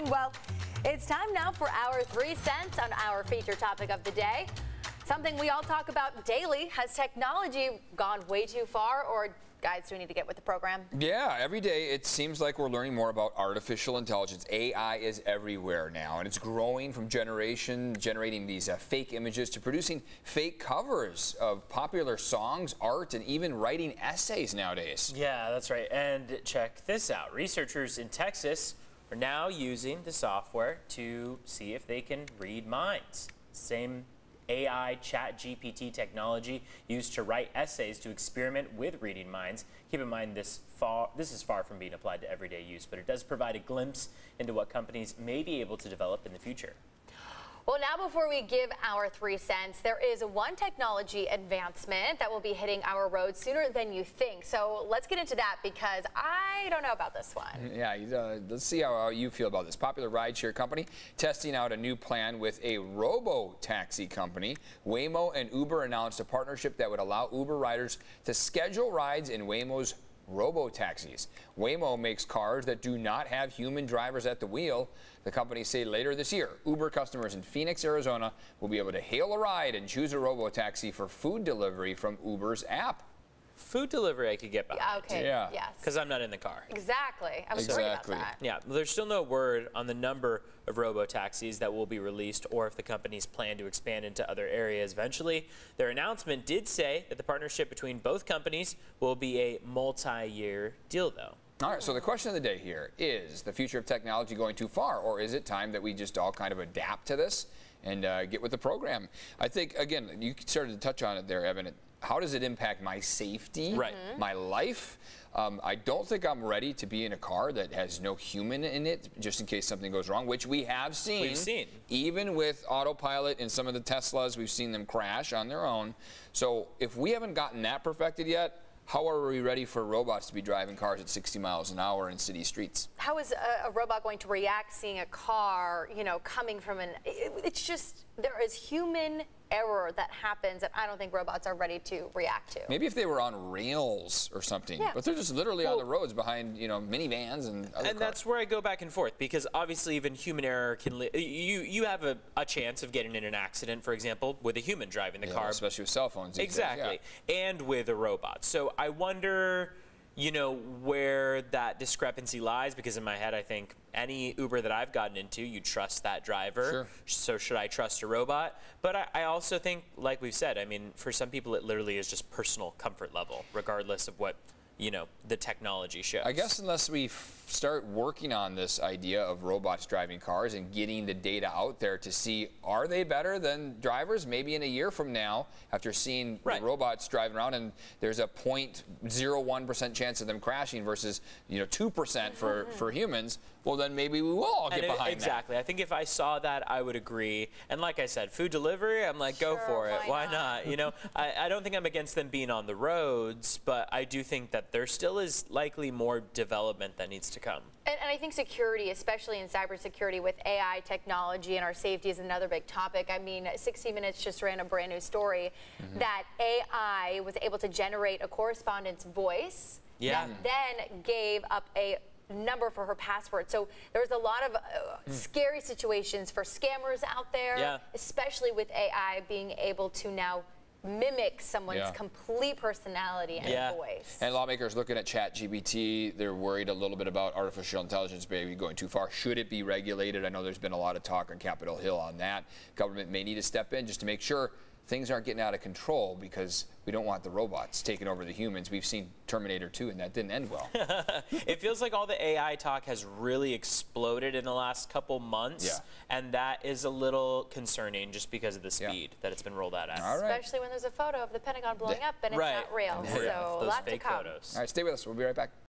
Well, it's time now for our 3 cents on our feature topic of the day. Something we all talk about daily. Has technology gone way too far, or guys, do we need to get with the program? Yeah, every day it seems like we're learning more about artificial intelligence. AI is everywhere now, and it's growing from generating these fake images to producing fake covers of popular songs, art, and even writing essays nowadays. Yeah, that's right. And check this out. Researchers in Texas are now using the software to see if they can read minds. Same AI ChatGPT technology used to write essays to experiment with reading minds. Keep in mind this is far from being applied to everyday use, but it does provide a glimpse into what companies may be able to develop in the future. Well, now before we give our 3 cents, there is one technology advancement that will be hitting our roads sooner than you think. So let's get into that because I don't know about this one. Yeah, let's see how you feel about this. Popular rideshare company testing out a new plan with a Robo Taxi company. Waymo and Uber announced a partnership that would allow Uber riders to schedule rides in Waymo's Robo Taxis. Waymo makes cars that do not have human drivers at the wheel. The company say later this year, Uber customers in Phoenix, Arizona will be able to hail a ride and choose a Robo Taxi for food delivery from Uber's app. Food delivery I could get behind. Okay, yeah. Yes. Because I'm not in the car. Exactly. I was worried about that. Yeah, there's still no word on the number of robo-taxis that will be released or if the companies plan to expand into other areas eventually. Their announcement did say that the partnership between both companies will be a multi-year deal, though. All right, so the question of the day here is the future of technology going too far, or is it time that we just all kind of adapt to this and get with the program? I think, again, you started to touch on it there, Evan. How does it impact my safety, my life? I don't think I'm ready to be in a car that has no human in it, just in case something goes wrong, which we have seen. We've seen. Even with autopilot in some of the Teslas, we've seen them crash on their own. So if we haven't gotten that perfected yet, how are we ready for robots to be driving cars at 60 miles an hour in city streets? How is a robot going to react seeing a car, coming from it's just, there is human error that happens that I don't think robots are ready to react to. Maybe if they were on rails or something, but they're just literally on the roads behind, minivans and other cars. That's where I go back and forth because obviously even human error can, you have a chance of getting in an accident, for example, with a human driving the car. Especially with cell phones. Exactly, and with a robot. So I wonder, where that discrepancy lies, because in my head I think any Uber that I've gotten into, you trust that driver. Sure. So should I trust a robot? But I also think, like we've said, I mean, for some people it literally is just personal comfort level, regardless of what, the technology shows. I guess unless we start working on this idea of robots driving cars and getting the data out there to see, are they better than drivers? Maybe in a year from now, after seeing the robots driving around and there's a 0.01% chance of them crashing versus 2% for humans, well then maybe we will all get behind that. Exactly. I think if I saw that, I would agree. And like I said, food delivery, I'm like, go for it. Why not? I don't think I'm against them being on the roads, but I do think that there still is likely more development that needs to come. And I think security, especially in cybersecurity with AI technology and our safety, is another big topic. I mean, 60 Minutes just ran a brand new story that AI was able to generate a correspondent's voice that then gave up a number for her password. So there's a lot of scary situations for scammers out there, especially with AI being able to now mimic someone's complete personality and voice. And lawmakers looking at ChatGPT, they're worried a little bit about artificial intelligence maybe going too far. Should it be regulated? I know there's been a lot of talk on Capitol Hill on that. Government may need to step in just to make sure things aren't getting out of control because we don't want the robots taking over the humans. We've seen Terminator 2 and that didn't end well. It feels like all the AI talk has really exploded in the last couple months, and that is a little concerning just because of the speed that it's been rolled out at. Especially when there's a photo of the Pentagon blowing up and it's not real. So lots to come. All right, stay with us. We'll be right back.